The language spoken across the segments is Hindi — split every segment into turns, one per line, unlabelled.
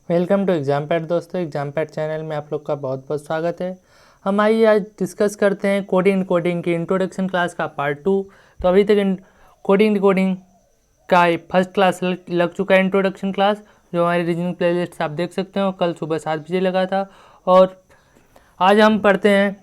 वेलकम टू एग्जाम पैड दोस्तों। एग्जाम पैड चैनल में आप लोग का बहुत बहुत स्वागत है। हम आइए आज डिस्कस करते हैं कोडिंग की इंट्रोडक्शन क्लास का पार्ट 2। तो अभी तक कोडिंग का फर्स्ट क्लास लग चुका है, इंट्रोडक्शन क्लास, जो हमारी रीजनिंग प्लेलिस्ट से आप देख सकते हो। कल सुबह 7 बजे लगा था और आज हम पढ़ते हैं,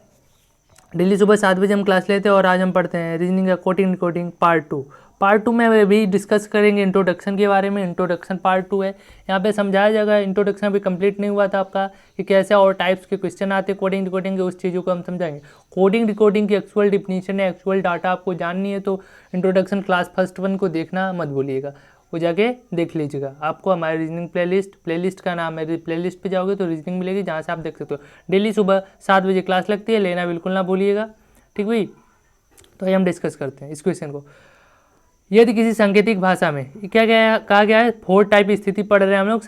डेली सुबह 7 बजे हम क्लास लेते हैं और आज हम पढ़ते हैं रीजनिंग का कोडिंग पार्ट 2। पार्ट 2 में अभी डिस्कस करेंगे इंट्रोडक्शन के बारे में। इंट्रोडक्शन पार्ट 2 है, यहाँ पे समझाया जाएगा। इंट्रोडक्शन अभी कंप्लीट नहीं हुआ था आपका कि कैसे और टाइप्स के क्वेश्चन आते हैं कोडिंग के, उस चीज़ों को हम समझाएंगे। कोडिंग की एक्चुअल डिफिनीशन है, एक्चुअल डाटा आपको जाननी है तो इंट्रोडक्शन क्लास फर्स्ट 1 को देखना मत भूलिएगा, वो जाके देख लीजिएगा। आपको हमारी रीजनिंग प्लेलिस्ट का नाम है, प्लेलिस्ट पे जाओगे तो रीजनिंग मिलेगी, जहाँ से आप देख सकते हो। डेली सुबह 7 बजे क्लास लगती है, लेना बिल्कुल ना भूलिएगा, ठीक भाई। तो ये हम डिस्कस करते हैं इस क्वेश्चन को। यदि किसी सांकेतिक भाषा में क्या क्या कहा गया है, 4 टाइप स्थिति पढ़ रहे हैं हम लोग।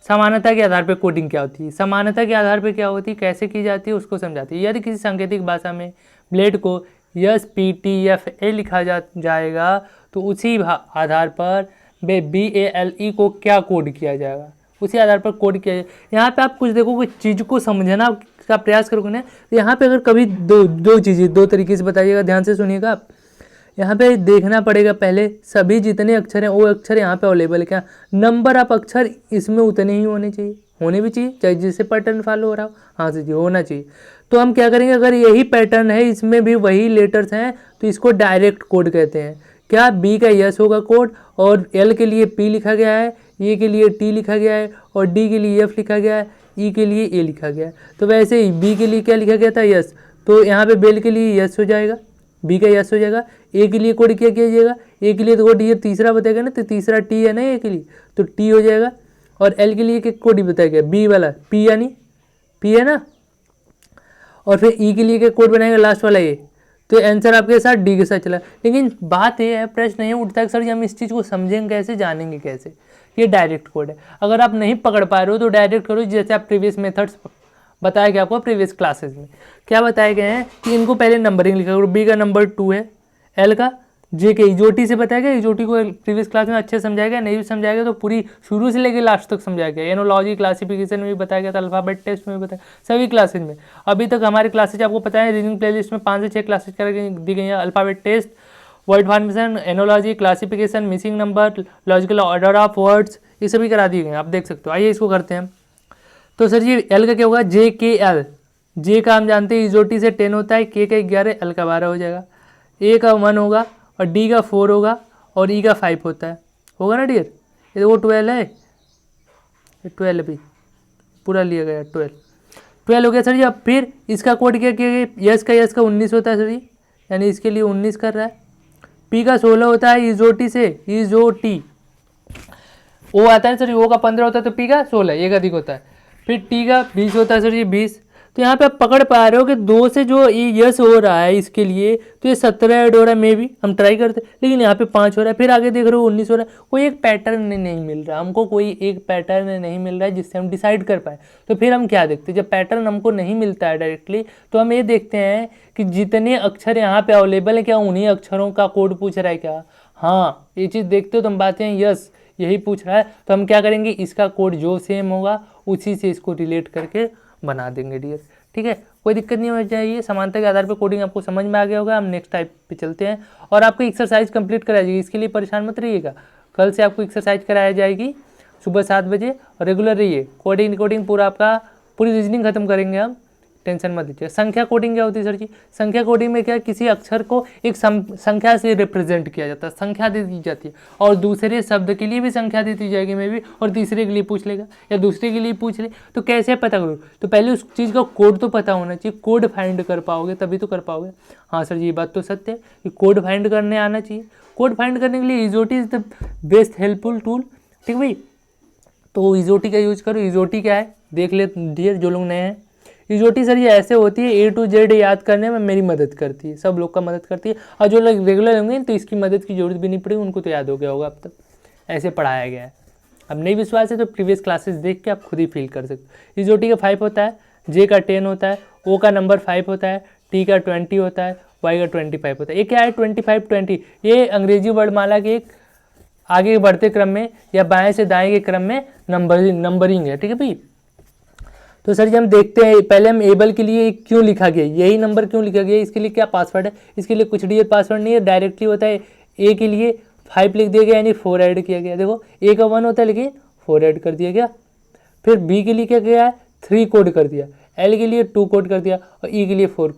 समानता के आधार पर कोडिंग क्या होती है, समानता के आधार पर क्या होती है, कैसे की जाती है, उसको समझाती है। यदि किसी सांकेतिक भाषा में ब्लेड को SPTFA लिखा जाएगा तो उसी आधार पर BALE को क्या कोड किया जाएगा, उसी आधार पर कोड किया जाएगा। यहाँ पे आप कुछ देखो, कुछ चीज़ को समझना का प्रयास करोगे ना, तो यहाँ पे अगर कभी दो चीज़ें दो तरीके से बताइएगा, ध्यान से सुनिएगा आप। यहाँ पे देखना पड़ेगा पहले सभी जितने अक्षर हैं वो अक्षर यहाँ पे अवेलेबल है क्या, नंबर ऑफ अक्षर इसमें उतने ही होने चाहिए, होने भी चाहिए, चाहे जिससे पैटर्न फॉलो हो रहा हो, हाँ जी होना चाहिए। तो हम क्या करेंगे, अगर यही पैटर्न है, इसमें भी वही लेटर्स हैं, तो इसको डायरेक्ट कोड कहते हैं। क्या बी का यस होगा कोड, और एल के लिए पी लिखा गया है, ए के लिए टी लिखा गया है, और डी के लिए एफ लिखा गया है, ई के लिए ए लिखा गया है। तो वैसे ही बी के लिए क्या लिखा गया था, यस, तो यहाँ पे बेल के लिए यस हो जाएगा, बी का यस हो जाएगा। ए के लिए कोड क्या कीजिएगा, ए के लिए तो कोड ये तीसरा बताएगा ना, तो तीसरा टी है ना ए के लिए, तो टी हो जाएगा। और एल के लिए क्या कोड ही बताएगा, बी वाला पी, यानी पी है ना। और फिर ई के लिए क्या कोड बनाएगा, लास्ट वाला ए, तो आंसर आपके साथ डी के साथ चला। लेकिन बात ये है, प्रश्न ये उठता है सर जी हम इस चीज़ को समझेंगे कैसे, जानेंगे कैसे। ये डायरेक्ट कोड है, अगर आप नहीं पकड़ पा रहे हो तो डायरेक्ट करो, जैसे आप प्रीवियस मेथड्स बताया गया आपको प्रीवियस क्लासेस में। क्या बताए गए हैं कि इनको पहले नंबरिंग लिखा करो, बी का नंबर 2 है, एल का, जे के इजोटी से बताया गया। इजोटी को प्रीवियस क्लास में अच्छे समझाया गया, नहीं भी समझाया गया तो पूरी शुरू से लेकर लास्ट तक समझाया गया। एनोलॉजी क्लासिफिकेशन में भी बताया गया था, अल्फाबेट टेस्ट में भी बताया, सभी क्लासेज में। अभी तक हमारे क्लासेज आपको पता है, रीजनिंग प्लेलिस्ट में 5 से 6 क्लासेज कर दी गई हैं। Alphabet test, word formation, analogy, classification, missing number, logical order of words, ये सभी करा दिए गए, आप देख सकते हो। आइए इसको करते हैं। तो सर जी एल का क्या होगा, JKL, जे का हम जानते हैं इजोटी से 10 होता है, के का 11, एल का 12 हो जाएगा, ए का 1 होगा, और डी का 4 होगा, और ई का 5 होता है, होगा ना डियर। ये वो 12 है, 12 भी पूरा लिया गया, 12 हो गया सर जी। अब फिर इसका कोड क्या किया गया, यस का 19 होता है सर जी, यानी इसके लिए 19 कर रहा है। पी का 16 होता है इजोटी से, इजोटी। ओ आता है सर जी, ओ का 15 होता है, तो पी का 16 एक अधिक होता है। फिर टी का 20 होता है सर जी, 20। तो यहाँ पे आप पकड़ पा रहे हो कि 2 से जो यस हो रहा है इसके लिए, तो ये 17 ऐड हो रहा है, मे भी हम ट्राई करते, लेकिन यहाँ पे 5 हो रहा है। फिर आगे देख रहे हो 19 हो रहा है। कोई एक पैटर्न नहीं मिल रहा हमको, कोई एक पैटर्न नहीं मिल रहा है जिससे हम डिसाइड कर पाए। तो फिर हम क्या देखते हैं, जब पैटर्न हमको नहीं मिलता है डायरेक्टली, तो हम ये देखते हैं कि जितने अक्षर यहाँ पे अवेलेबल है, क्या उन्हीं अक्षरों का कोड पूछ रहा है क्या। हाँ, ये चीज़ देखते हो तो हम बातें हैं, यस यही पूछ रहा है, तो हम क्या करेंगे, इसका कोड जो सेम होगा उसी से इसको रिलेट करके बना देंगे डियर, ठीक है। कोई दिक्कत नहीं हो जाएगी, समानता के आधार पर कोडिंग आपको समझ में आ गया होगा। हम नेक्स्ट टाइप पे चलते हैं और आपको एक्सरसाइज कंप्लीट कराई जाएगी, इसके लिए परेशान मत रहिएगा। कल से आपको एक्सरसाइज कराई जाएगी सुबह 7 बजे, और रेगुलर रहिए। कोडिंग पूरा आपका पूरी रीजनिंग खत्म करेंगे हम, टेंशन मत लीजिए। संख्या कोडिंग क्या होती है सर जी, संख्या कोडिंग में क्या, किसी अक्षर को एक संख्या से रिप्रेजेंट किया जाता है, संख्या दे दी जाती है, और दूसरे शब्द के लिए भी संख्या दी जाएगी मे भी, और तीसरे के लिए पूछ लेगा या दूसरे के लिए पूछ ले, तो कैसे पता करो, तो पहले उस चीज़ का कोड तो पता होना चाहिए, कोड फाइंड कर पाओगे तभी तो कर पाओगे। हाँ सर जी ये बात तो सत्य है कि कोड फाइंड करने आना चाहिए। कोड फाइंड करने के लिए इजोटी is the best helpful tool, ठीक भाई। तो इजोटी का यूज करो। इजोटी क्या है देख ले डियर, जो लोग नए हैं। इजोटी सर ये ऐसे होती है, A to Z याद करने में मेरी मदद करती है, सब लोग का मदद करती है, और जो लोग रेगुलर होंगे तो इसकी मदद की जरूरत भी नहीं पड़ेगी, उनको तो याद हो गया होगा अब तक, ऐसे पढ़ाया गया है। अब नहीं विश्वास है तो प्रीवियस क्लासेस देख के आप खुद ही फील कर सकते हो। इजोटी का 5 होता है, जे का 10 होता है, ओ का नंबर 5 होता है, टी का 20 होता है, वाई का 25 होता है। ये क्या है 25 20, ये अंग्रेजी वर्डमाला की एक आगे बढ़ते क्रम में या बाएं से दाएं के क्रम में नंबरिंग है, ठीक है भाई। तो सर जी हम देखते हैं, पहले हम एबल के लिए क्यों लिखा गया, यही नंबर क्यों लिखा गया, इसके लिए क्या पासवर्ड है, इसके लिए कुछ डिजिट पासवर्ड नहीं है, डायरेक्टली होता है। ए के लिए 5 लिख दिया गया, यानी 4 ऐड किया गया। देखो ए का 1 होता है लेकिन 4 ऐड कर दिया गया। फिर बी के लिए क्या किया है, 3 कोड कर दिया, एल के लिए 2 कोड कर दिया और ई के लिए 4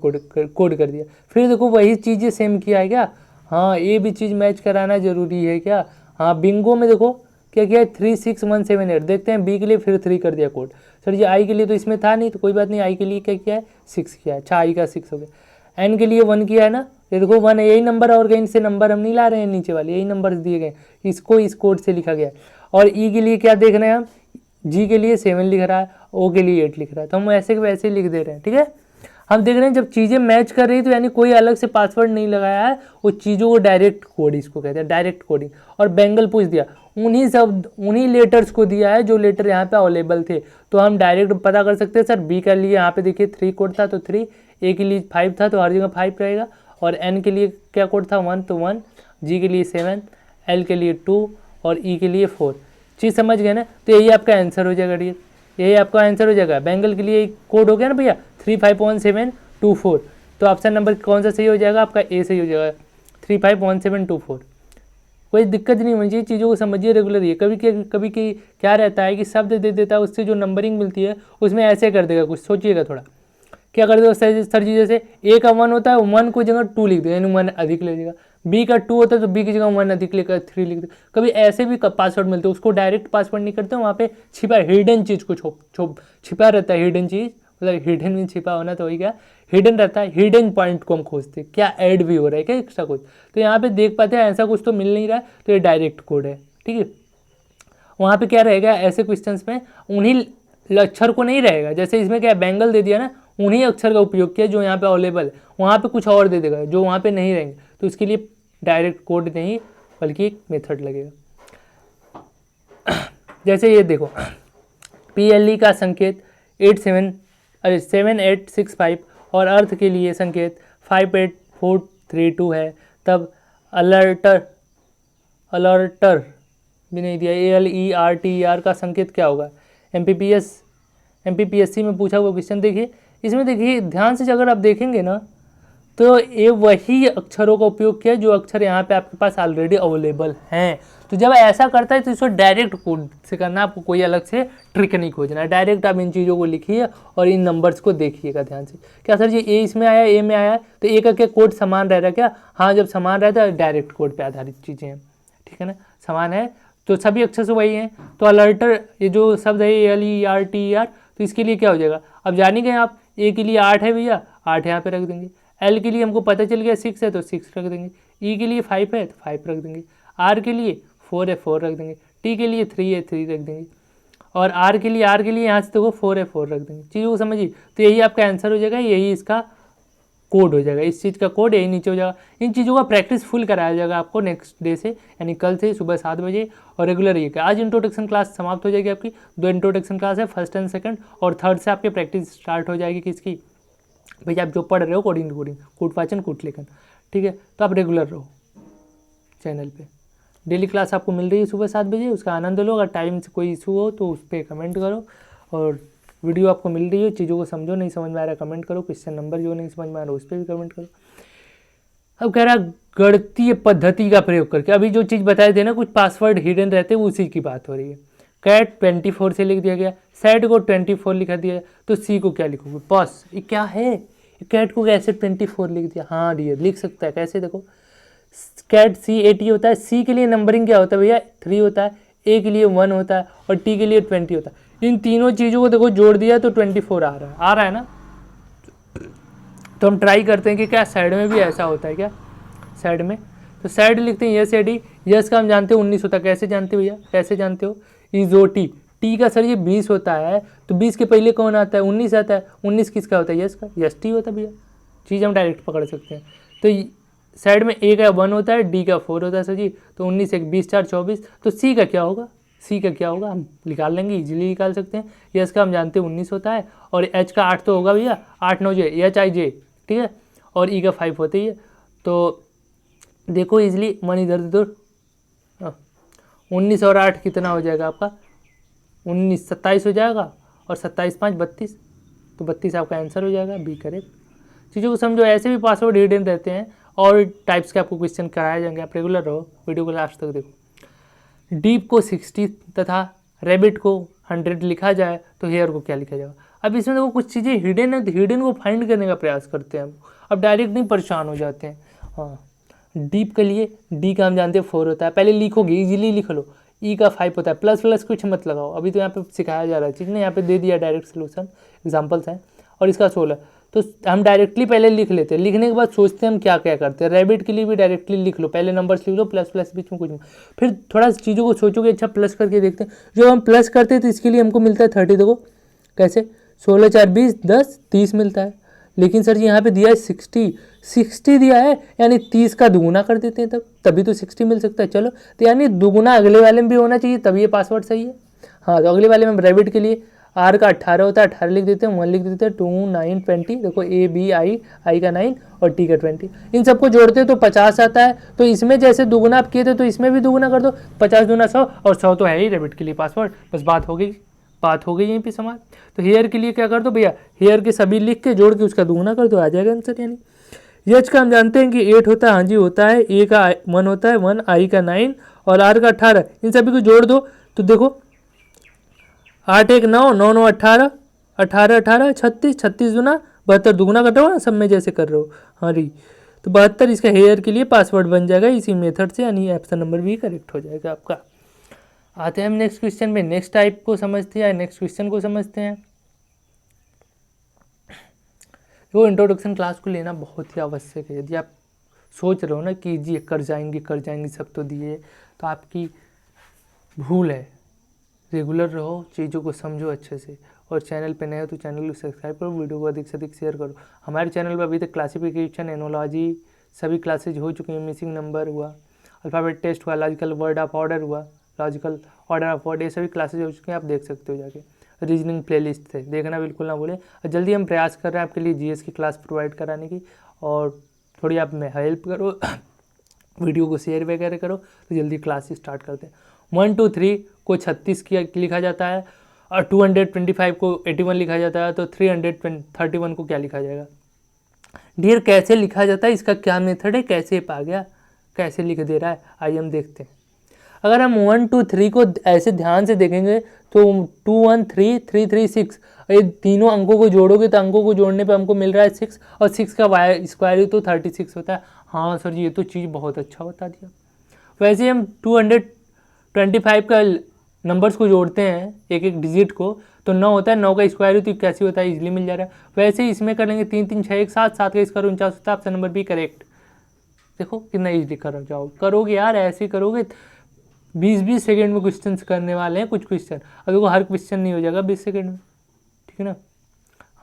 कोड कर दिया। फिर देखो वही चीज़ें सेम किया है क्या, हाँ ये भी चीज़ मैच कराना जरूरी है क्या, हाँ बिंगो में देखो क्या किया है 36178। देखते हैं बी के लिए फिर 3 कर दिया कोड। सर जी आई के लिए तो इसमें था नहीं तो कोई बात नहीं, आई के लिए क्या किया है 6 किया है, अच्छा आई का 6 हो गया। एन के लिए 1 किया है ना, ये देखो 1 है, यही नंबर और कहीं से नंबर हम नहीं ला रहे हैं, नीचे वाले यही नंबर दिए गए, इसको इस कोड से लिखा गया है। और ई के लिए क्या देख रहे हैं हम, जी के लिए 7 लिख रहा है, ओ के लिए 8 लिख रहा है, तो हम ऐसे के वैसे ही लिख दे रहे हैं, ठीक है। हम देख रहे हैं जब चीज़ें मैच कर रही है तो यानी कोई अलग से पासवर्ड नहीं लगाया है, वो चीज़ों को डायरेक्ट कोड इसको कहते हैं, डायरेक्ट कोडिंग। और बेंगल पूछ दिया, उन्हीं लेटर्स को दिया है जो लेटर यहाँ पे अवेलेबल थे, तो हम डायरेक्ट पता कर सकते हैं। सर बी के लिए यहाँ पे देखिए 3 कोड था तो 3, ए के लिए 5 था तो हर जगह 5 रहेगा, और एन के लिए क्या कोड था 1 तो 1, जी के लिए 7, एल के लिए 2 और ई के लिए 4। चीज़ समझ गए ना, तो यही आपका आंसर हो जाएगा डियर, यही आपका आंसर हो जाएगा। बेंगल के लिए कोड हो गया ना भैया 351724, तो ऑप्शन नंबर कौन सा सही हो जाएगा आपका, ए सही हो जाएगा 351724। कोई दिक्कत नहीं होनी चाहिए, चीज़ों को समझिए रेगुलर। ये कभी क्या रहता है कि शब्द दे देता है, उससे जो नंबरिंग मिलती है उसमें ऐसे कर देगा कुछ, सोचिएगा थोड़ा क्या कर देगा सर जी। जैसे ए का 1 होता है 1 को जगह 2 लिख देगा, यानी 1 अधिक ले लेगा। बी का 2 होता है तो बी की जगह 1 अधिक लेकर 3 लिख देगा। कभी ऐसे भी पासवर्ड मिलते हैं, उसको डायरेक्ट पासवर्ड नहीं करते, वहाँ पे छिपा हिडन चीज़ को छिपा रहता है, हिडन चीज़ मतलब हिडन में छिपा होना तो वही क्या हिडन रहता है, हिडन पॉइंट को हम खोजते हैं, क्या ऐड भी हो रहा है क्या एक्स्ट्रा कुछ, तो यहाँ पे देख पाते हैं ऐसा कुछ तो मिल नहीं रहा है, तो ये डायरेक्ट कोड है, ठीक है। वहाँ पे क्या रहेगा ऐसे क्वेश्चंस में, उन्हीं अक्षर को नहीं रहेगा, जैसे इसमें क्या बेंगल दे दिया ना, उन्हीं अक्षर का उपयोग किया जो यहाँ पे अवेलेबल है, वहाँ पे कुछ और दे देगा जो वहाँ पे नहीं रहेंगे, तो इसके लिए डायरेक्ट कोड नहीं बल्कि एक मेथड लगेगा। जैसे ये देखो PLE का संकेत 7865 और अर्थ के लिए संकेत 58432 है, तब अलर्टर भी नहीं दिया, ALERTER का संकेत क्या होगा। MPPSC में पूछा हुआ क्वेश्चन देखिए, इसमें देखिए ध्यान से अगर आप देखेंगे ना तो ये वही अक्षरों का उपयोग किया जो अक्षर यहाँ पे आपके पास ऑलरेडी अवेलेबल हैं। तो जब ऐसा करता है तो इसको डायरेक्ट कोड से करना, आपको कोई अलग से ट्रिक नहीं खोजना है, डायरेक्ट आप इन चीज़ों को लिखिए और इन नंबर्स को देखिएगा ध्यान से। क्या सर जी ए इसमें आया, ए में आया, तो ए का क्या कोड समान रह रहा है क्या, हाँ जब समान रहता है डायरेक्ट कोड पर आधारित चीज़ें हैं, ठीक है ना, समान है तो सभी अक्षर से वही हैं। तो अलर्टर ये जो शब्द है ALERTER, तो इसके लिए क्या हो जाएगा, अब जानेंगे आप, ए के लिए 8 है भैया, 8 यहाँ पे रख देंगे, एल के लिए हमको पता चल गया 6 है तो 6 रख देंगे, ई के लिए 5 है तो 5 रख देंगे, आर के लिए 4 है 4 रख देंगे, टी के लिए 3 है 3 रख देंगे, और आर के लिए यहाँ से देखो 4 है 4 रख देंगे। चीज़ों को समझिए, तो यही आपका आंसर हो जाएगा, यही इसका कोड हो जाएगा, इस चीज़ का कोड यही नीचे हो जाएगा। इन चीज़ों का प्रैक्टिस फुल कराया जाएगा आपको नेक्स्ट डे से, यानी कल से सुबह 7 बजे, और रेगुलर ये आज इंट्रोडक्शन क्लास समाप्त हो जाएगी आपकी। 2 इंट्रोडक्शन क्लास है, फर्स्ट एंड सेकंड, और थर्ड से आपकी प्रैक्टिस स्टार्ट हो जाएगी किसकी, भैया आप जो पढ़ रहे हो कोडिंग कोड वाचन कोड लेखन, ठीक है। तो आप रेगुलर रहो चैनल पे, डेली क्लास आपको मिल रही है सुबह 7 बजे, उसका आनंद लो। अगर टाइम से कोई इशू हो तो उस पर कमेंट करो, और वीडियो आपको मिल रही है, चीज़ों को समझो, नहीं समझ में आ रहा कमेंट करो, क्वेश्चन नंबर जो नहीं समझ में आ रहा उस पर भी कमेंट करो। अब कह रहा गणितीय पद्धति का प्रयोग करके, अभी जो चीज़ बताए थे ना कुछ पासवर्ड हिडन रहते हैं, उसी की बात हो रही है। कैट 24 से लिख दिया गया, सेट को 24 लिखा दिया, तो सी को क्या लिखोगे, बस ये क्या है, कैट को कैसे 24 लिख दिया, हाँ डियर लिख सकता है, कैसे देखो कैट CAT होता है, सी के लिए नंबरिंग क्या होता है भैया 3 होता है, ए के लिए 1 होता है और टी के लिए 20 होता है। इन तीनों चीज़ों को देखो जोड़ दिया तो 24 आ रहा है ना। तो हम ट्राई करते हैं कि क्या साइड में भी ऐसा होता है क्या, साइड में, तो साइड लिखते हैं यस AD, यस का हम जानते हो 19 होता है, कैसे जानते हो भैया, कैसे जानते हो, इजोटी, टी का सर ये 20 होता है, तो 20 के पहले कौन आता है 19 आता है, 19 किसका होता है यस का, यस टी होता है भैया, चीज़ हम डायरेक्ट पकड़ सकते हैं। तो साइड में ए का 1 होता है, डी का 4 होता है सर जी, तो 19 1 20 4 24, तो सी का क्या होगा, सी का क्या होगा हम निकाल लेंगे, इजीली निकाल सकते हैं। यस का हम जानते हैं 19 होता है, और एच का 8 तो होगा भैया, 8 9 जे HIJ, ठीक है, और ई का 5 होती है। तो देखो इजीली मन इधर उधर, 19 और 8 कितना हो जाएगा आपका, 19 27 हो जाएगा, और 27 5 32, तो 32 आपका आंसर हो जाएगा, बी करेक्ट। चीज़ों को समझो, ऐसे भी पासवर्ड हिडन रहते हैं और टाइप्स के आपको क्वेश्चन कराए जाएंगे, आप रेगुलर रहो, वीडियो को लास्ट तक देखो। डीप को 60 तथा रैबिट को 100 लिखा जाए तो हेयर को क्या लिखा जाएगा। अब इसमें देखो कुछ चीज़ें हिडन है, तो हिडन को फाइंड करने का प्रयास करते हैं हम, अब डायरेक्ट नहीं परेशान हो जाते हैं। हाँ, डीप के लिए डी का हम जानते हैं 4 होता है, पहले लिखोगे इजीली लिख लो। ई का 5 होता है, प्लस प्लस कुछ मत लगाओ, अभी तो यहाँ पे सिखाया जा रहा है, ठीक है, यहाँ पे दे दिया डायरेक्ट सोल्यूशन, एग्जांपल्स हैं। और इसका 16, तो हम डायरेक्टली पहले लिख लेते हैं, लिखने के बाद सोचते हैं हम क्या क्या करते हैं। रैबिट के लिए भी डायरेक्टली लिख लो, पहले नंबर्स लिख लो, प्लस प्लस बीच में कुछ नहीं, फिर थोड़ा चीज़ों को सोचोगे, अच्छा प्लस करके देखते हैं। जो हम प्लस करते हैं तो इसके लिए हमको मिलता है 30, देखो कैसे, 16 4 20 10 30 मिलता है। लेकिन सर जी यहाँ पे दिया है 60 दिया है, यानी 30 का दुगुना कर देते हैं, तभी तो 60 मिल सकता है। चलो, तो यानी दुगुना अगले वाले में भी होना चाहिए, तभी ये पासवर्ड सही है। हाँ, तो अगले वाले में रैबिट के लिए आर का 18 होता है, 18 लिख देते हैं, 1 लिख देते हैं, 2 9 20, देखो ए बी आई का 9 और टी का 20, इन सबको जोड़ते हैं तो 50 आता है। तो इसमें जैसे दुगुना आप किए थे तो इसमें भी दुगुना कर दो, 50 दूना 100, और 100 तो है ही रैबिट के लिए पासवर्ड, बस बात हो गई यहीं पे समाज। तो हेयर के लिए क्या कर दो भैया, हेयर के सभी लिख के जोड़ के उसका दुगुना कर दो, आ जाएगा आंसर। यानी यच का हम जानते हैं कि 8 होता है, हाँ जी होता है, ए का 1 होता है 1, आई का 9 और आर का 18, इन सभी को जोड़ दो तो देखो 8 1 9 9 9 18 18 18 36 36 दूना 72, दुगुना कर रहे हो ना सब में जैसे कर रहे हो। हाँ री, तो 72 इसका हेयर के लिए पासवर्ड बन जाएगा इसी मेथड से, यानी ऑप्शन नंबर भी करेक्ट हो जाएगा आपका। आते हैं हम नेक्स्ट क्वेश्चन में, नेक्स्ट टाइप को समझते हैं, नेक्स्ट क्वेश्चन को समझते हैं। वो इंट्रोडक्शन क्लास को लेना बहुत ही आवश्यक है। यदि आप सोच रहे हो ना कि जी कर जाएंगे सब तो दिए, तो आपकी भूल है। रेगुलर रहो, चीज़ों को समझो अच्छे से, और चैनल पे नए हो तो चैनल को सब्सक्राइब करो, वीडियो को अधिक से अधिक शेयर करो। हमारे चैनल पर अभी तक क्लासिफिकेशन, एनोलॉजी सभी क्लासेज हो चुकी हैं, मिसिंग नंबर हुआ, अल्फ़ाबेट टेस्ट हुआ, लॉजिकल वर्ड ऑफ ऑर्डर हुआ, लॉजिकल ऑर्डर ऑफ वर्ड, ये सभी क्लासेज हो चुके हैं, आप देख सकते हो जाके। रीजनिंग प्लेलिस्ट से देखना बिल्कुल ना भूलें। और जल्दी हम प्रयास कर रहे हैं आपके लिए जीएस की क्लास प्रोवाइड कराने की, और थोड़ी आप में हेल्प करो वीडियो को शेयर वगैरह करो, तो जल्दी क्लास स्टार्ट करते हैं। 1 2 3 को 36 लिखा जाता है, और 225 को 81 लिखा जाता है, तो 331 को क्या लिखा जाएगा। डियर कैसे लिखा जाता है, इसका क्या मेथड है, कैसे पा गया, कैसे लिख दे रहा है, आइए हम देखते हैं। अगर हम 1 2 3 को ऐसे ध्यान से देखेंगे तो 2 1 3 3 3 6, ये तीनों अंकों को जोड़ोगे तो अंकों को जोड़ने पे हमको मिल रहा है 6, और 6 का स्क्वायर तो 36 होता है। हाँ सर जी, ये तो चीज़ बहुत अच्छा बता दिया। वैसे हम 225 का नंबर्स को जोड़ते हैं एक एक डिजिट को, तो 9 होता है, 9 का स्क्वायर तो कैसे होता है, इजीली मिल जा रहा है। वैसे ही इसमें कर लेंगे 3 3 6 1 7, 7 का स्क्वायर 49 होता है, ऑप्शन नंबर बी करेक्ट। देखो कितना ईजिली कर जाओ, करोगे यार, ऐसे करोगे 20-20 सेकेंड में क्वेश्चन करने वाले हैं कुछ क्वेश्चन। अब देखो हर क्वेश्चन नहीं हो जाएगा 20 सेकेंड में, ठीक है ना।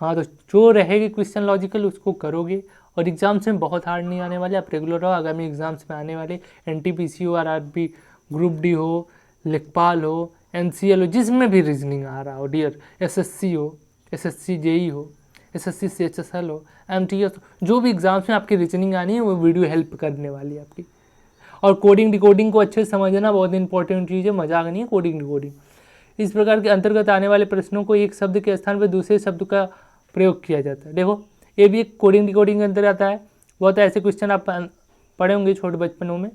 हाँ, तो जो रहेगी क्वेश्चन लॉजिकल उसको करोगे, और एग्जाम्स में बहुत हार्ड नहीं आने वाले, आप रेगुलर रहो। आगामी एग्जाम्स में आने वाले एनटीपीसी हो, आरआरबी, ग्रुप डी हो, लेखपाल हो, एनसीएल हो, जिसमें भी रीजनिंग आ रहा हो डियर, एसएससी हो, एसएससी जेई हो, एसएससी सीएचएसएल हो, एमटीएस हो, जो भी एग्जाम्स में आपकी रीजनिंग आनी है वो वीडियो हेल्प करने वाली है आपकी। और कोडिंग डिकोडिंग को अच्छे से समझना बहुत इंपॉर्टेंट चीज़ है, मजाक नहीं है कोडिंग डिकोडिंग। इस प्रकार के अंतर्गत आने वाले प्रश्नों को एक शब्द के स्थान पर दूसरे शब्द का प्रयोग किया जाता है। देखो ये भी एक कोडिंग डिकोडिंग के अंदर आता है। बहुत ऐसे क्वेश्चन आप पढ़े होंगे छोटे बचपनों में।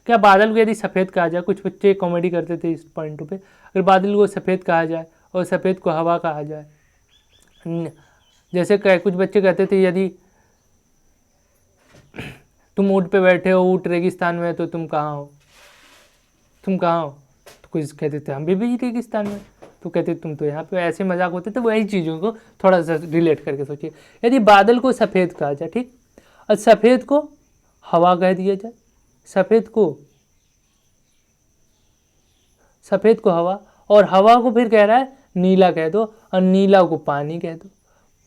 क्या बादल को यदि सफ़ेद कहा जाए, कुछ बच्चे कॉमेडी करते थे इस पॉइंटों पे, अगर बादल को सफ़ेद कहा जाए और सफ़ेद को हवा कहा जाए, जैसे कुछ बच्चे कहते थे यदि तुम ऊँट पे बैठे हो, ऊँट रेगिस्तान में, तो तुम कहाँ हो, तो कुछ कहते थे हम भी रेगिस्तान में, तो कहते तुम तो यहाँ पे। ऐसे मजाक होते थे। वही चीज़ों को थोड़ा सा रिलेट करके सोचिए। यदि बादल को सफ़ेद कहा जाए, ठीक, और सफ़ेद को हवा कह दिया जाए, सफ़ेद को हवा, और हवा को फिर कह रहा है नीला कह दो, और नीला को पानी कह दो,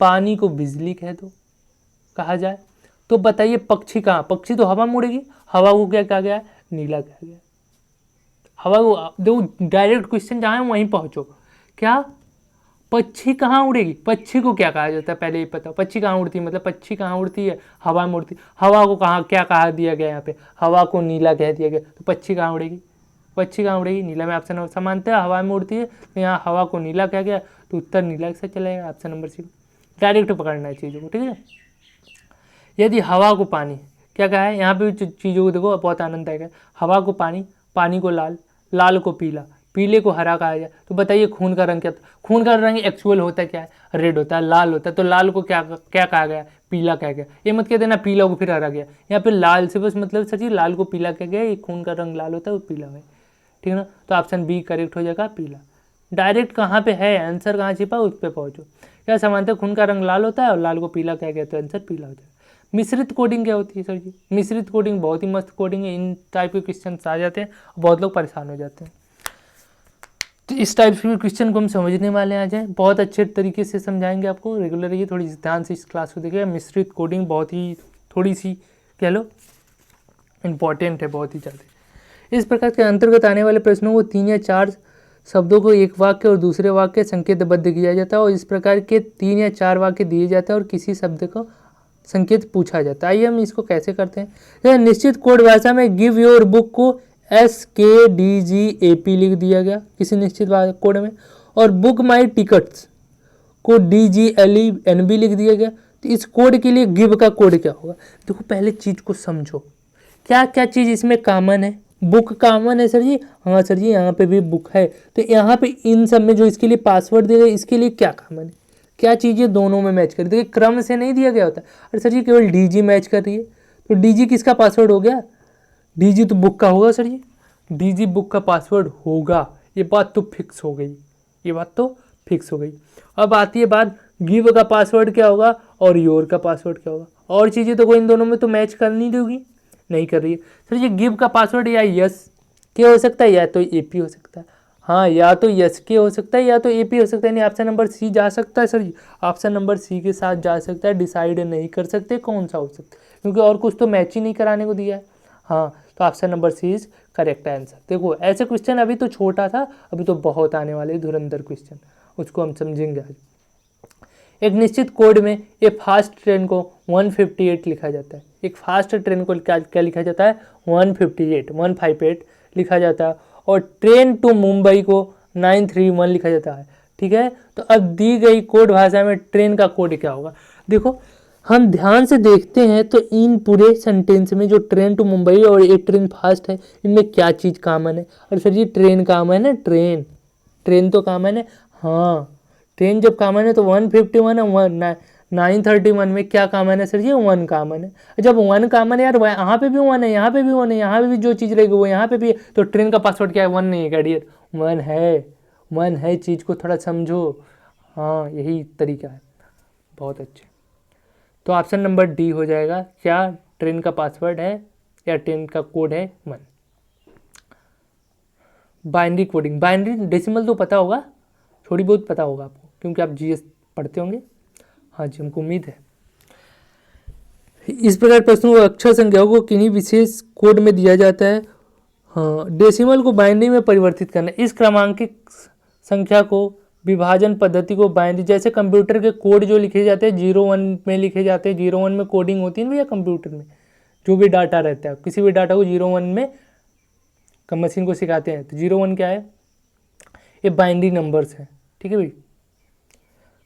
पानी को बिजली कह दो, कहा जाए, तो बताइए पक्षी कहाँ, पक्षी तो हवा में उड़ेगी, हवा को क्या कहा गया है, नीला कहा गया। हवा को देखो, डायरेक्ट क्वेश्चन जहाँ है वहीं पहुँचो। क्या पक्षी कहाँ उड़ेगी, पक्षी को क्या कहा जाता है, पहले ही पता, पक्षी कहाँ उड़ती है, मतलब पक्षी कहाँ उड़ती है, हवा में उड़ती। हवा को कहाँ क्या कहा दिया गया, यहाँ पे हवा को नीला कह दिया गया, तो पक्षी कहाँ उड़ेगी, पक्षी कहाँ उड़ेगी, नीला में। ऑप्शन नंबर समानता हवा में उड़ती है, तो यहाँ हवा को नीला कहा गया, तो उत्तर नीला से चलेगा। ऑप्शन नंबर सी, डायरेक्ट पकड़ना है चीज़ों को, ठीक है। यदि हवा को पानी, क्या कहा है यहाँ पे भी चीज़ों को देखो, बहुत आनंददायक है। हवा को पानी, पानी को लाल, लाल को पीला, पीले को हरा कहा गया, तो बताइए खून का रंग क्या था? खून का रंग एक्चुअल होता है क्या है? रेड होता है, लाल होता है, तो लाल को क्या क्या कहा गया? पीला कहा गया। ये मत कह देना पीला को फिर हरा गया, यहाँ पे लाल से बस मतलब सच ही लाल को पीला कहा गया, ये खून का रंग लाल होता है वो पीला है, ठीक है ना। तो ऑप्शन बी करेक्ट हो जाएगा, पीला। डायरेक्ट कहाँ पे है आंसर, कहाँ छिपा उस पर पहुँचो। क्या समानता खून का रंग लाल होता है और लाल को पीला कहा गया, तो आंसर पीला हो जाएगा। मिश्रित कोडिंग क्या होती है सर जी? मिश्रित कोडिंग बहुत ही मस्त कोडिंग है, इन टाइप के क्वेश्चन आ जाते हैं, बहुत लोग परेशान हो जाते हैं। तो इस टाइप के क्वेश्चन को हम समझने वाले आ जाए, बहुत अच्छे तरीके से समझाएंगे आपको। रेगुलर ये थोड़ी ध्यान से इस क्लास को देखिएगा। मिश्रित कोडिंग बहुत ही थोड़ी सी कह लो इम्पॉर्टेंट है, बहुत ही ज़्यादा। इस प्रकार के अंतर्गत आने वाले प्रश्नों को 3 या 4 शब्दों को एक वाक्य और दूसरे वाक्य संकेतबद्ध किया जाता है, और इस प्रकार के 3 या 4 वाक्य दिए जाते हैं और किसी शब्द को संकेत पूछा जाता है। आइए हम इसको कैसे करते हैं। निश्चित कोड भाषा में गिव योर बुक को SKDGAP लिख दिया गया किसी निश्चित कोड में, और बुक माई टिकट्स को DGLENB लिख दिया गया। तो इस कोड के लिए गिव का कोड क्या होगा? देखो पहले चीज को समझो, क्या क्या चीज इसमें कॉमन है। बुक कॉमन है सर जी, हाँ सर जी यहाँ पे भी बुक है, तो यहाँ पे इन सब में जो इसके लिए पासवर्ड दिया गया इसके लिए क्या कॉमन है, क्या चीज़ें दोनों में मैच कर रही है। देखिए क्रम से नहीं दिया गया होता, अरे सर जी केवल DG मैच कर रही है, तो DG किसका पासवर्ड हो गया? DG तो बुक का होगा सर जी, DG बुक का पासवर्ड होगा, ये बात तो फिक्स हो गई, ये बात तो फिक्स हो गई। अब आती है बात गिव का पासवर्ड क्या होगा और योर का पासवर्ड क्या होगा, और चीज़ें तो कोई इन दोनों में तो मैच कर नहीं दोगी, नहीं कर रही है। सर जी गिव का पासवर्ड या यस के हो सकता है या तो AP हो सकता है, हाँ या तो यस के हो सकता है या तो AP हो सकता है, नहीं ऑप्शन नंबर सी जा सकता है सर जी, ऑप्शन नंबर सी के साथ जा सकता है। डिसाइड नहीं कर सकते कौन सा हो सकता है, क्योंकि और कुछ तो मैच ही नहीं कराने को दिया है। हाँ तो option number C is correct answer. देखो ऐसे क्वेश्चन अभी तो छोटा था, अभी तो बहुत आने वाले धुरंधर क्वेश्चन, उसको हम समझेंगे आज। एक निश्चित कोड में एक फास्ट ट्रेन को 158 लिखा जाता है, एक फास्ट ट्रेन को क्या लिखा जाता है? 158 लिखा जाता है, और ट्रेन टू मुंबई को 931 लिखा जाता है, ठीक है। तो अब दी गई कोड भाषा में ट्रेन का कोड क्या होगा? देखो हम ध्यान से देखते हैं तो इन पूरे सेंटेंस में जो ट्रेन टू मुंबई और ये ट्रेन फास्ट है, इनमें क्या चीज़ कॉमन है? और सर जी ट्रेन कॉमन है, ट्रेन तो कॉमन है, हाँ ट्रेन जब कॉमन है तो 151 है, 931 में क्या कॉमन है सर जी? 1 कॉमन है। जब 1 कॉमन है यार, यहाँ पे भी 1 है, यहाँ पे भी 1 है, यहाँ पे भी जो चीज़ रहेगी वो यहाँ पे भी है, तो ट्रेन का पासवर्ड क्या है? 1 नहीं है क्या डियर? 1 है, चीज़ को थोड़ा समझो, हाँ यही तरीका है, बहुत अच्छे। तो ऑप्शन नंबर डी हो जाएगा, क्या ट्रेन का पासवर्ड है या ट्रेन का कोड है 1। बाइनरी कोडिंग, बाइनरी डेसिमल तो पता होगा, थोड़ी बहुत पता होगा आपको, क्योंकि आप GS पढ़ते होंगे, हाँ जी हमको उम्मीद है। इस प्रकार प्रश्नों को अक्षर संख्याओं को किन्हीं विशेष कोड में दिया जाता है, हाँ डेसिमल को बाइनरी में परिवर्तित करना। इस क्रमांकित संख्या को विभाजन पद्धति को बाइनरी, जैसे कंप्यूटर के कोड जो लिखे जाते हैं 01 में लिखे जाते हैं, 01 में कोडिंग होती है ना भैया कंप्यूटर में, जो भी डाटा रहता है किसी भी डाटा को 01 में मशीन को सिखाते हैं, तो 01 क्या है? ये बाइनरी नंबर्स है, ठीक है भाई।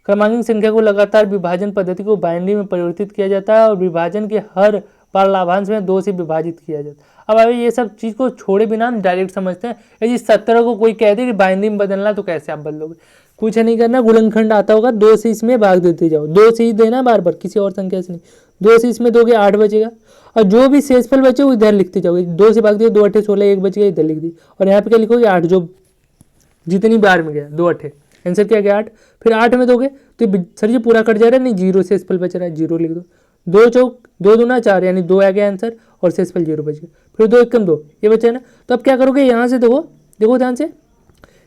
क्रमांकित संख्या को लगातार विभाजन पद्धति को बाइनरी में परिवर्तित किया जाता है, और विभाजन के हर बार लाभांश में 2 से विभाजित किया जाता है। अब अभी ये सब चीज़ को छोड़े बिना हम डायरेक्ट समझते हैं। यदि 17 को कोई कहते कि बाइनरी में बदलना, तो कैसे आप बदलोगे? कुछ नहीं करना, गुणनखंड आता होगा, 2 से इसमें भाग देते जाओ, 2 से ही देना बार बार, किसी और संख्या से नहीं। 2 से इसमें दोगे 8 बचेगा, और जो भी शेषफल बचे वो इधर लिखते जाओगे। 2 से भाग दिया, 2 8 16, 1 बच गया, इधर लिख दी, और यहाँ पे क्या लिखोगे? 8, जो जितनी बार में गया 2 8, आंसर क्या गया? 8। फिर 8 में दोगे तो सर जी पूरा कट जा रहा है, नहीं 0 शेषफल बच रहा है, 0 लिख दो। 2 चौक 2 दूना 4, यानी 2 आ गया आंसर, और शेषफल 0 बच गया। फिर 2 1 2, ये बचा ना। तो अब क्या करोगे? यहाँ से देखो ध्यान से,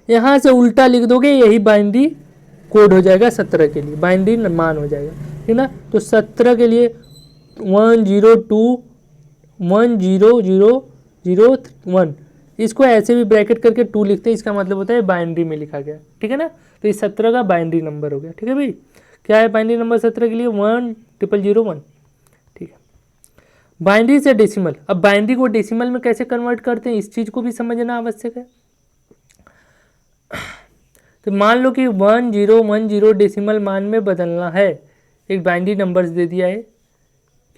यहाँ से उल्टा लिख दोगे, यही बाइनरी कोड हो जाएगा 17 के लिए, बाइनरी मान हो जाएगा, ठीक ना। तो 17 के लिए 102100001, इसको ऐसे भी ब्रैकेट करके 2 लिखते हैं, इसका मतलब होता है बाइनरी में लिखा गया, ठीक है ना। तो ये 17 का बाइनरी नंबर हो गया, ठीक है भाई। क्या है बाइनरी नंबर 17 के लिए? 10001, ठीक है। बाइनरी से डेसिमल, अब बाइनरी को डेसिमल में कैसे कन्वर्ट करते हैं इस चीज़ को भी समझना आवश्यक है। तो मान लो कि 1010 डेसिमल मान में बदलना है, एक बाइनरी नंबर्स दे दिया है,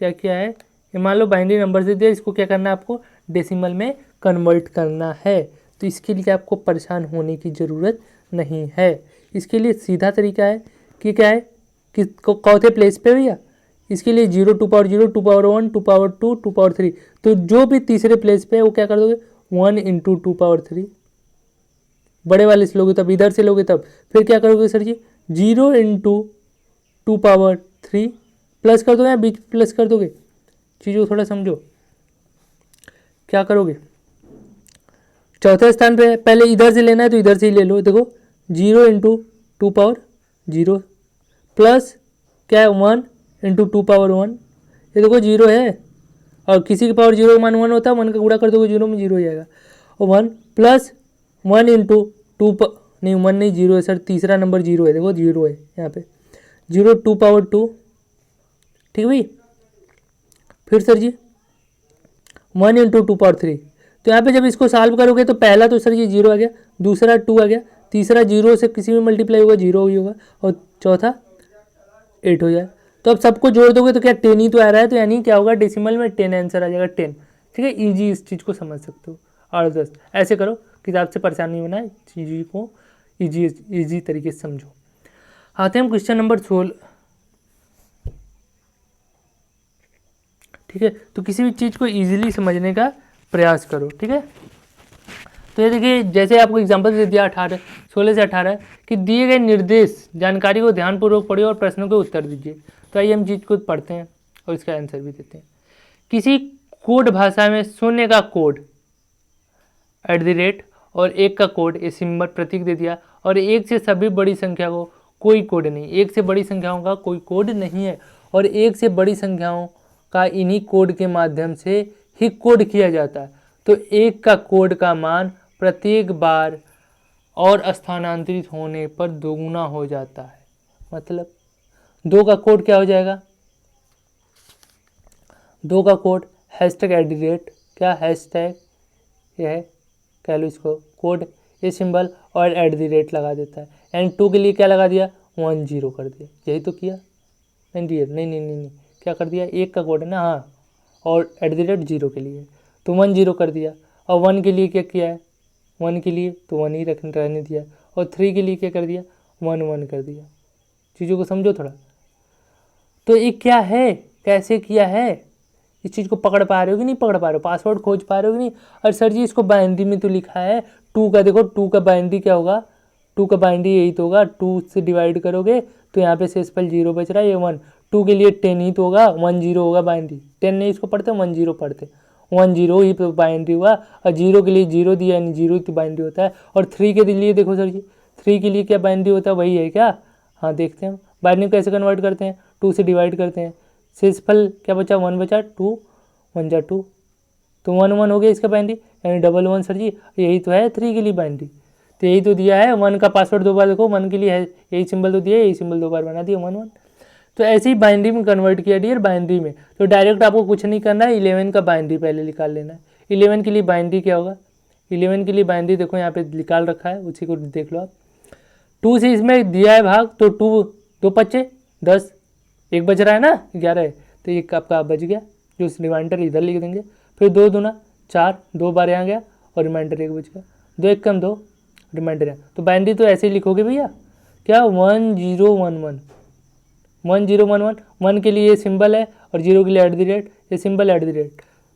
क्या किया है, ये मान लो बाइनरी नंबर दे दिया, इसको क्या करना है आपको डेसिमल में कन्वर्ट करना है। तो इसके लिए आपको परेशान होने की ज़रूरत नहीं है। इसके लिए सीधा तरीका है कि क्या है कि चौथे प्लेस पे भैया इसके लिए 0 2 पावर 0 2 पावर 1 2 पावर 2 2 पावर 3, तो जो भी तीसरे प्लेस पे है वो क्या कर दोगे 1 इंटू 2 पावर 3, बड़े वाले से लोगे तब, इधर से लोगे तब, फिर क्या करोगे सर जी 0 इंटू 2 पावर 3 प्लस कर दोगे या बीच प्लस कर दोगे, चीज़ों को थोड़ा समझो। क्या करोगे चौथे स्थान पे पहले इधर से लेना है तो इधर से ही ले लो, देखो 0 इंटू 2 पावर 0 प्लस क्या है 1 इंटू 2 पावर 1, ये देखो 0 है और किसी के पावर 0 मान 1 होता है, 1 का गुणा कर दोगे 0 में 0 हो जाएगा, और 1 प्लस 1 इंटू 2 नहीं 1 नहीं 0 है सर, तीसरा नंबर 0 है, देखो 0 है यहाँ पे 0 2 पावर 2, ठीक है भाई। फिर सर जी 1 इंटू 2 पावर 3, तो यहाँ पे जब इसको सॉल्व करोगे तो पहला तो सर ये 0 आ गया, दूसरा 2 आ गया, तीसरा 0 से किसी में मल्टीप्लाई होगा 0 ही होगा, और चौथा 8 हो जाए। तो अब सबको जोड़ दोगे तो क्या 10 ही तो आ रहा है, तो यानी क्या होगा डेसिमल में 10 आंसर आ जाएगा 10, ठीक है। ईजी इस चीज़ को समझ सकते हो। और 10 ऐसे करो, किताब से परेशानी नहीं बनाए, चीज़ को ईजी तरीके से समझो। आते हैं हम क्वेश्चन नंबर 16, ठीक है। तो किसी भी चीज़ को ईजिली समझने का प्रयास करो, ठीक है। तो ये देखिए जैसे आपको एग्जांपल दे दिया 16 से 18 कि दिए गए निर्देश जानकारी को ध्यानपूर्वक पढ़िए और प्रश्नों के उत्तर दीजिए। तो आइए हम चीज़ को पढ़ते हैं और इसका आंसर भी देते हैं। किसी कोड भाषा में 0 का कोड @ और 1 का कोड, ये सिंबल प्रतीक दे दिया, और 1 से सभी बड़ी संख्या को कोई कोड नहीं, 1 से बड़ी संख्याओं का कोई कोड नहीं है, और 1 से बड़ी संख्याओं का इन्हीं कोड के माध्यम से ही कोड किया जाता है। तो 1 का कोड का मान प्रत्येक बार और स्थानांतरित होने पर दोगुना हो जाता है। मतलब 2 का कोड क्या हो जाएगा, 2 का कोड #@ क्या हैशटैग ये है, कह लो इसको कोड, ये सिंबल और @ लगा देता है, एंड 2 के लिए क्या लगा दिया 1 0 कर दिया, यही तो किया। नहीं क्या कर दिया, 1 का कोड है ना, हाँ, और @ 0 के लिए तो 1 0 कर दिया, और 1 के लिए क्या किया है 1 के लिए तो 1 ही रहने दिया, और 3 के लिए क्या कर दिया 1 1 कर दिया। चीज़ों को समझो थोड़ा। तो ये क्या है, कैसे किया है, इस चीज़ को पकड़ पा रहे हो कि नहीं पकड़ पा रहे हो, पासवर्ड खोज पा रहे हो कि नहीं। और सर जी इसको बाइनरी में तो लिखा है 2 का, देखो 2 का बाइनरी क्या होगा, 2 का बाइनरी यही तो होगा, 2 से डिवाइड करोगे तो यहाँ पे शेषफल 0 बच रहा है, ये 1, 2 के लिए 10 ही तो होगा, 1 0 होगा बाइनरी, 10 नहीं इसको पढ़ते 1 0 पढ़ते, 1 0 ही बाइनरी हुआ, और 0 के लिए 0 दिया यानी 0 ही तो बाइनरी होता है। और 3 के लिए देखो सर जी 3 के लिए क्या बाइनरी होता है, वही है क्या, हाँ देखते हैं बाइनरी को कैसे कन्वर्ट करते हैं, 2 से डिवाइड करते हैं, शेषफल क्या बचा 1 बचा, 2 1 जा 2, तो 1 1 हो गया इसका बाइनरी, यानी 1 1 सर जी यही तो है 3 के लिए बाइनरी, तो यही तो दिया है। 1 का पासवर्ड 2 बार देखो, 1 के लिए है यही सिंबल तो दिया है, यही सिंबल 2 बार बना दिया 1 1, तो ऐसे ही बाइनरी में कन्वर्ट किया डियर बाइनरी में। तो डायरेक्ट आपको कुछ नहीं करना है, 11 का बाइनरी पहले निकाल लेना है। 11 के लिए बाइनरी क्या होगा, 11 के लिए बाइनरी देखो यहाँ पे निकाल रखा है, उसी को देख लो आप। 2 से इसमें दिया है भाग, तो 2 5 10, 1 बच रहा है ना 11 है, तो ये आपका बच गया, जो रिमाइंडर इधर लिख देंगे। फिर 2 दूना 4, 2 बार यहाँ गया और रिमाइंडर 1 बच गया, 2 1 कम 2 रिमाइंडर यहाँ, तो बाइनरी तो ऐसे ही लिखोगे भैया क्या 1 0 1 1 1 0 1 1, 1 के लिए ये सिंबल है और 0 के लिए @ ये सिंबल @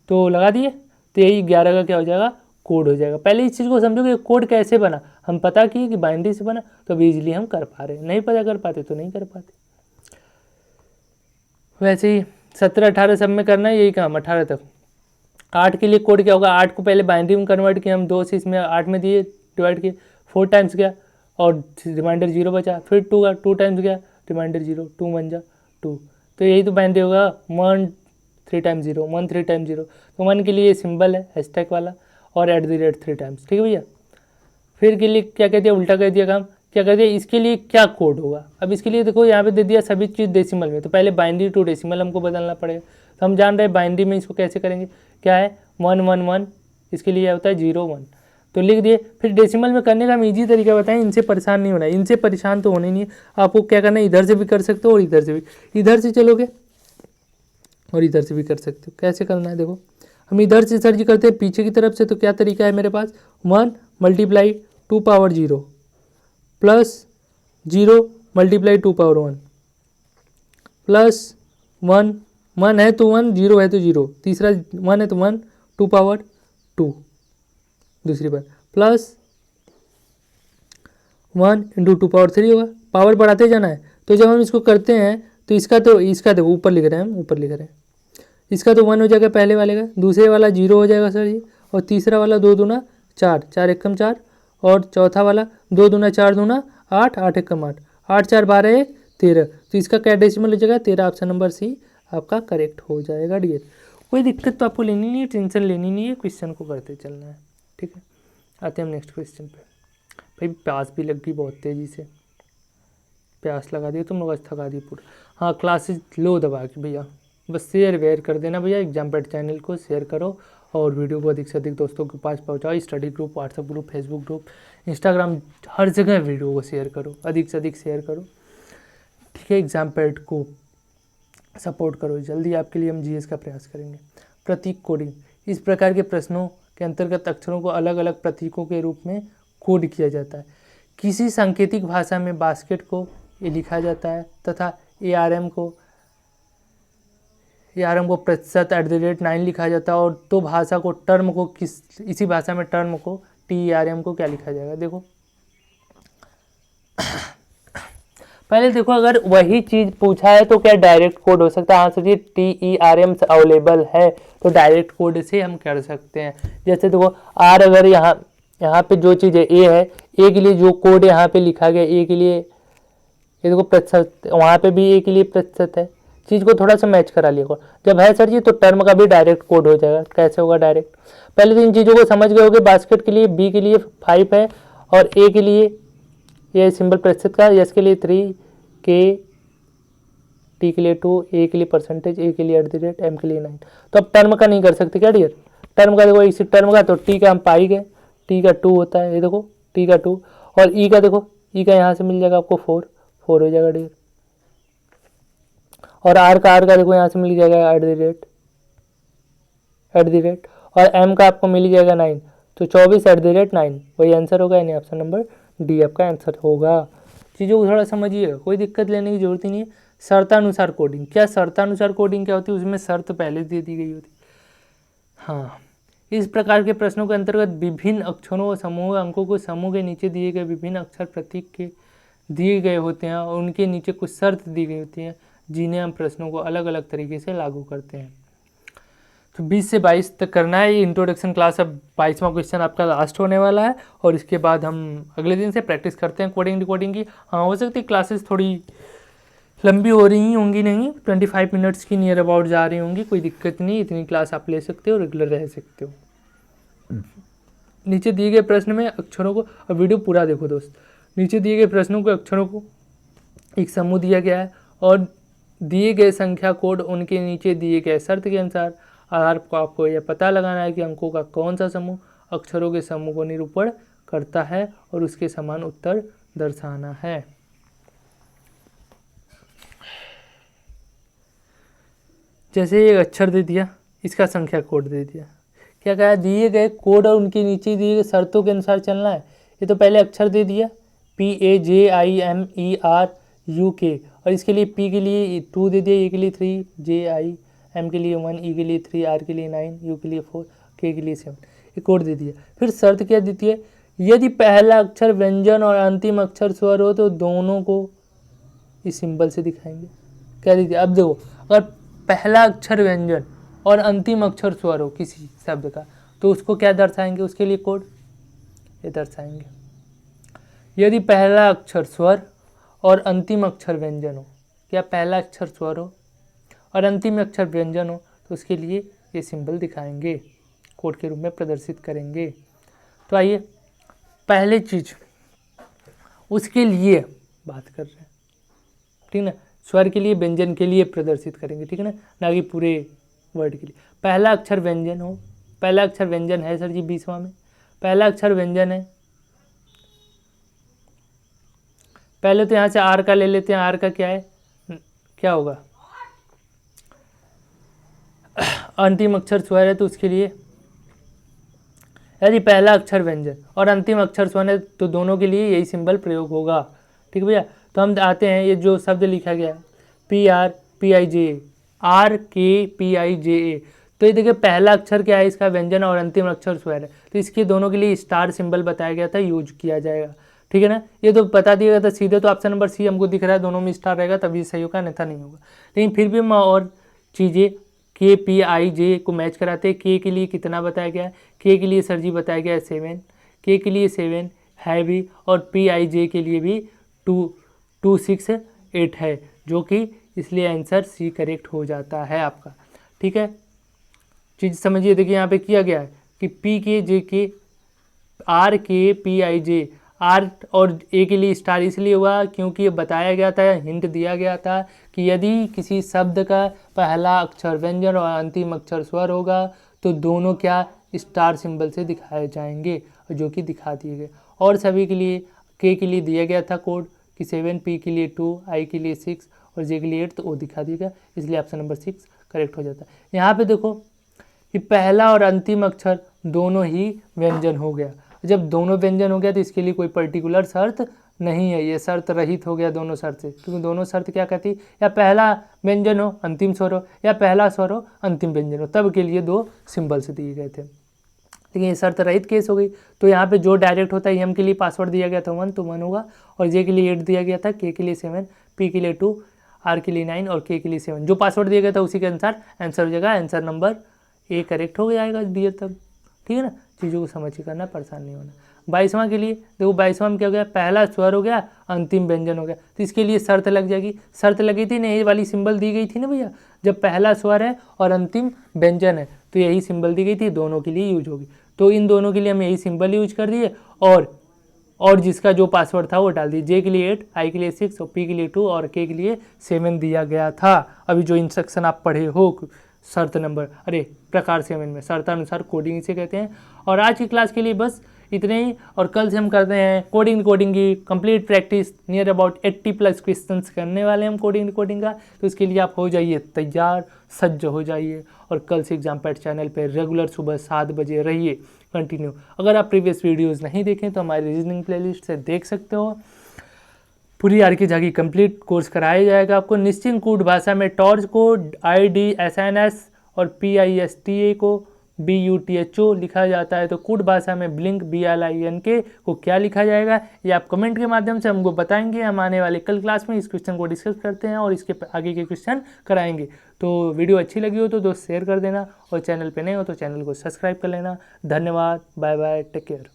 तो लगा दिए, तो यही 11 का क्या हो जाएगा कोड हो जाएगा। पहले इस चीज़ को समझो कि कोड कैसे बना, हम पता किए कि बाइनरी से बना, तो अब ईजिली हम कर पा रहे हैं, नहीं पता कर पाते तो नहीं कर पाते। वैसे ही 17 18 सब में करना है यही काम, 18 तक। 8 के लिए कोड क्या होगा, 8 को पहले बाइनरी में कन्वर्ट किया हम, 2 से इसमें 8 में दिए डिवाइड किए, 4 टाइम्स गया और रिमाइंडर 0 बचा, फिर 2 का 2 टाइम्स गया रिमाइंडर 0, 2 1 जा 2, तो यही तो बाइनरी होगा 1 3 टाइम्स 0 1 3 टाइम्स 0, तो 1 के लिए सिंबल है हैशटैग वाला और @ 3 टाइम्स, ठीक है भैया। फिर के लिए क्या कह दिया, उल्टा कर दिया काम, क्या कर दिया, इसके लिए क्या कोड होगा। अब इसके लिए देखो यहाँ पे दे दिया सभी चीज़ डेसिमल में, तो पहले बाइनरी टू डेसिमल हमको बदलना पड़ेगा, तो हम जान रहे हैं बाइनरी में इसको कैसे करेंगे, क्या है 1 1 1, इसके लिए होता है 0 1, तो लिख दिए। फिर डेसिमल में करने का हम ईजी तरीका बताएं, इनसे परेशान नहीं होना है, इनसे परेशान तो होने नहीं है। आपको क्या करना है, इधर से भी कर सकते हो और इधर से भी, इधर से चलोगे और इधर से भी कर सकते हो। कैसे करना है देखो, हम इधर से सर्च करते हैं पीछे की तरफ से, तो क्या तरीका है मेरे पास, 1 multiply 2 power 0 plus 0 multiply 2 power 1 plus 1 1 है तो 1, 0 है तो 0, तीसरा 1 है तो 1 2 पावर 2, दूसरी बार प्लस 1 इंटू 2 पावर 3 होगा, पावर बढ़ाते जाना है। तो जब हम इसको करते हैं तो इसका देखो ऊपर लिख रहे हैं हम, ऊपर लिख रहे हैं, इसका तो 1 हो जाएगा पहले वाले का, दूसरे वाला 0 हो जाएगा सर जी, और तीसरा वाला 2 दूना 4, 4 एकम 4, और चौथा वाला 2 दूना 4 दूना 8, 8 एकम 8, 8 4 12 1 13, तो इसका क्या डेसिमल हो जाएगा 13, ऑप्शन नंबर सी आपका करेक्ट हो जाएगा डियर। कोई दिक्कत तो आपको लेनी नहीं है, टेंशन लेनी नहीं है, क्वेश्चन को करते चलना है, ठीक है। आते हैं हम नेक्स्ट क्वेश्चन पे। भाई प्यास भी लग गई बहुत तेज़ी से, प्यास लगा दिया तुम लोग, आज थका दी पूरा। हाँ क्लासेस लो दबा के भैया, बस शेयर वेयर कर देना भैया, एग्जाम पैड चैनल को शेयर करो और वीडियो को अधिक से अधिक दोस्तों के पास पहुँचाओ। Study group, WhatsApp group, Facebook group, Instagram, हर जगह वीडियो को शेयर करो, अधिक से अधिक शेयर करो, ठीक है। एग्जाम पैड को सपोर्ट करो, जल्दी आपके लिए हम जीएस का प्रयास करेंगे। प्रतीक कोडिंग, इस प्रकार के प्रश्नों के अंतर्गत अक्षरों को अलग अलग प्रतीकों के रूप में कोड किया जाता है। किसी सांकेतिक भाषा में बास्केट को ये लिखा जाता है तथा ARM को प्रतिशत @9 लिखा जाता है, और तो भाषा को टर्म को इसी भाषा में टर्म को TERM को क्या लिखा जाएगा। देखो पहले देखो, अगर वही चीज़ पूछा है तो क्या डायरेक्ट कोड हो सकता है, हाँ सर ये TERM अवेलेबल है तो डायरेक्ट कोड से हम कर सकते हैं। जैसे देखो R, अगर यहाँ पे जो चीज़ है A है, A के लिए जो कोड यहाँ पे लिखा गया A के लिए, ये देखो प्रतिशत, वहाँ पे भी A के लिए प्रतिशत है, चीज़ को थोड़ा सा मैच करा लिया। जब है सर जी तो टर्म का भी डायरेक्ट कोड हो जाएगा। कैसे होगा डायरेक्ट, पहले तो इन चीज़ों को समझ गए होगे। बास्केट के लिए B के लिए 5 है, और A के लिए ये सिंबल प्रतिशत का, S के लिए 3, K, T के लिए 2, A के लिए परसेंटेज, A के लिए @ M के लिए 9। तो अब टर्म का नहीं कर सकते क्या डियर, टर्म का देखो इसी टर्म का तो T का हम पाई गए, T का 2 होता है, ये देखो T का 2, और E का देखो, E का यहाँ से मिल जाएगा आपको 4 हो जाएगा डियर, और R का देखो यहाँ से मिल जाएगा @ और M का आपको मिल जाएगा 9, तो 24 @ 9 वही आंसर होगा, यानी ऑप्शन नंबर डी आपका आंसर होगा। चीज़ों को थोड़ा समझिएगा, कोई दिक्कत लेने की जरूरत ही नहीं है। शर्तानुसार कोडिंग, क्या शर्तानुसार कोडिंग क्या होती है, उसमें शर्त पहले दे दी गई होती। हाँ, इस प्रकार के प्रश्नों के अंतर्गत विभिन्न अक्षरों और समूह अंकों को समूह के नीचे दिए गए विभिन्न अक्षर प्रतीक के दिए गए होते हैं, और उनके नीचे कुछ शर्त दी गई होती हैं जिन्हें हम प्रश्नों को अलग अलग तरीके से लागू करते हैं। तो 20 से 22 तक करना है ये इंट्रोडक्शन क्लास। अब 22वां क्वेश्चन आपका लास्ट होने वाला है, और इसके बाद हम अगले दिन से प्रैक्टिस करते हैं कोडिंग डिकोडिंग की। हाँ, हो सकती है क्लासेस थोड़ी लंबी हो रही होंगी, नहीं 25 मिनट्स की नियर अबाउट जा रही होंगी, कोई दिक्कत नहीं, इतनी क्लास आप ले सकते हो, रेगुलर रह सकते हो। नीचे दिए गए प्रश्न में अक्षरों को, और वीडियो पूरा देखो दोस्त, नीचे दिए गए प्रश्नों को अक्षरों को एक समूह दिया गया है, और दिए गए संख्या कोड उनके नीचे दिए गए शर्त के अनुसार आधार को आपको यह पता लगाना है कि अंकों का कौन सा समूह अक्षरों के समूह को निरूपण करता है, और उसके समान उत्तर दर्शाना है। जैसे एक अक्षर दे दिया, इसका संख्या कोड दे दिया, क्या कहा, दिए गए कोड और उनके नीचे दिए गए शर्तों के अनुसार चलना है। ये तो पहले अक्षर दे दिया PAJIMERUK, और इसके लिए P के लिए 2 दे दिया, A के लिए 3, JIM के लिए 1, E के लिए 3, R के लिए 9, U के लिए 4, K के लिए 7, ये कोड दे दिया। फिर शर्त क्या देती है, यदि पहला अक्षर व्यंजन और अंतिम अक्षर स्वर हो तो दोनों को इस सिंबल से दिखाएंगे। क्या दे दिया, अब देखो, अगर पहला अक्षर व्यंजन और अंतिम अक्षर स्वर हो किसी शब्द का, तो उसको क्या दर्शाएंगे, उसके लिए कोड ये दर्शाएंगे। यदि पहला अक्षर स्वर और अंतिम अक्षर व्यंजन हो, क्या पहला अक्षर स्वर हो और अंतिम अक्षर व्यंजन हो, तो उसके लिए ये सिंबल दिखाएंगे, कोड के रूप में प्रदर्शित करेंगे। तो आइए पहले चीज उसके लिए बात कर रहे हैं, ठीक ना, स्वर के लिए व्यंजन के लिए प्रदर्शित करेंगे, ठीक है ना कि पूरे वर्ड के लिए। पहला अक्षर व्यंजन हो, पहला अक्षर व्यंजन है सर जी 20वां में, पहला अक्षर व्यंजन है। पहले तो यहाँ से आर का ले लेते हैं, आर का क्या है, क्या होगा, अंतिम अक्षर स्वर है तो उसके लिए यदि पहला अक्षर व्यंजन और अंतिम अक्षर स्वर है तो दोनों के लिए यही सिंबल प्रयोग होगा। ठीक है भैया। तो हम आते हैं, ये जो शब्द लिखा गया है PRPIJA, RKPIJA, तो ये देखिए पहला अक्षर क्या है इसका व्यंजन और अंतिम अक्षर स्वर है, तो इसके दोनों के लिए स्टार सिंबल बताया गया था, यूज किया जाएगा। ठीक है ना, ये तो बता दिया गया था सीधे, तो ऑप्शन नंबर सी हमको दिख रहा है, दोनों में स्टार रहेगा तभी सही होगा, अन्यथा नहीं होगा। लेकिन फिर भी हम और चीज़ें KPIJ को मैच कराते हैं। के लिए कितना बताया गया है, के लिए सर जी बताया गया है 7, के लिए 7 है भी, और PIJ के लिए भी 268 है, जो कि इसलिए आंसर सी करेक्ट हो जाता है आपका। ठीक है, चीज़ समझिए। देखिए यहाँ पे किया गया है कि PKJ RKPIJ, आर और ए के लिए स्टार इसलिए हुआ क्योंकि ये बताया गया था, हिंट दिया गया था कि यदि किसी शब्द का पहला अक्षर व्यंजन और अंतिम अक्षर स्वर होगा तो दोनों क्या स्टार सिंबल से दिखाए जाएंगे, जो कि दिखा दिए गए। और सभी के लिए के लिए दिया गया था कोड कि 7, पी के लिए 2, आई के लिए 6 और जे के लिए 8, तो वो दिखा दिया गया, इसलिए ऑप्शन नंबर 6 करेक्ट हो जाता है। यहाँ पे देखो कि पहला और अंतिम अक्षर दोनों ही व्यंजन हो गया। जब दोनों व्यंजन हो गया तो इसके लिए कोई पर्टिकुलर शर्त नहीं है, ये शर्त रहित हो गया दोनों शर्त से, क्योंकि दोनों शर्त क्या कहती है, या पहला व्यंजन हो अंतिम स्वर हो, या पहला स्वर हो अंतिम व्यंजन हो, तब के लिए 2 सिंबल्स दिए गए थे। लेकिन ये शर्त रहित केस हो गई, तो यहाँ पे जो डायरेक्ट होता है, एम के लिए पासवर्ड दिया गया था 1 तो 1 होगा, और जे के लिए 8 दिया गया था, के लिए 7, पी के लिए 2, आर के लिए 9 और के लिए 7, जो पासवर्ड दिया गया था उसी के अनुसार आंसर हो जाएगा। आंसर नंबर ए करेक्ट हो जाएगा डियर तब। ठीक है ना, चीज़ों को समझ के करना, परेशान नहीं होना। 22वां के लिए देखो, 22वां में क्या हो गया, पहला स्वर हो गया अंतिम व्यंजन हो गया, तो इसके लिए शर्त लग जाएगी। शर्त लगी थी ना, ये वाली सिंबल दी गई थी ना भैया, जब पहला स्वर है और अंतिम व्यंजन है तो यही सिंबल दी गई थी, दोनों के लिए यूज होगी, तो इन दोनों के लिए हम यही सिंबल यूज कर दिए, और जिसका जो पासवर्ड था वो डाल दिए। जे के लिए 8, आई के लिए 6 और पी के लिए 2 और के लिए 7 दिया गया था। अभी जो इंस्ट्रक्शन आप पढ़े हो शर्त नंबर, अरे प्रकार 7 में शर्तानुसार कोडिंग इसे कहते हैं। और आज की क्लास के लिए बस इतने ही, और कल से हम करते हैं कोडिंग की complete practice, near about 80+ questions करने वाले हैं हम कोडिंग का, तो इसके लिए आप हो जाइए तैयार, सज्ज हो जाइए, और कल से एग्जामपैड चैनल पे रेगुलर सुबह 7 बजे रहिए कंटिन्यू। अगर आप प्रीवियस वीडियोज़ नहीं देखें तो हमारी रीजनिंग प्लेलिस्ट से देख सकते हो, पूरी आर की जागी कंप्लीट कोर्स कराया जाएगा आपको। निश्चित कूट भाषा में टॉर्च को IDSNS और PISTA को BUTHO लिखा जाता है, तो कूट भाषा में ब्लिंक BLINK को क्या लिखा जाएगा, ये आप कमेंट के माध्यम से हमको बताएंगे। हम आने वाले कल क्लास में इस क्वेश्चन को डिस्कस करते हैं और इसके आगे के क्वेश्चन कराएंगे। तो वीडियो अच्छी लगी हो तो दोस्त शेयर कर देना, और चैनल पे नए हो तो चैनल को सब्सक्राइब कर लेना। धन्यवाद, बाय बाय, टेक केयर।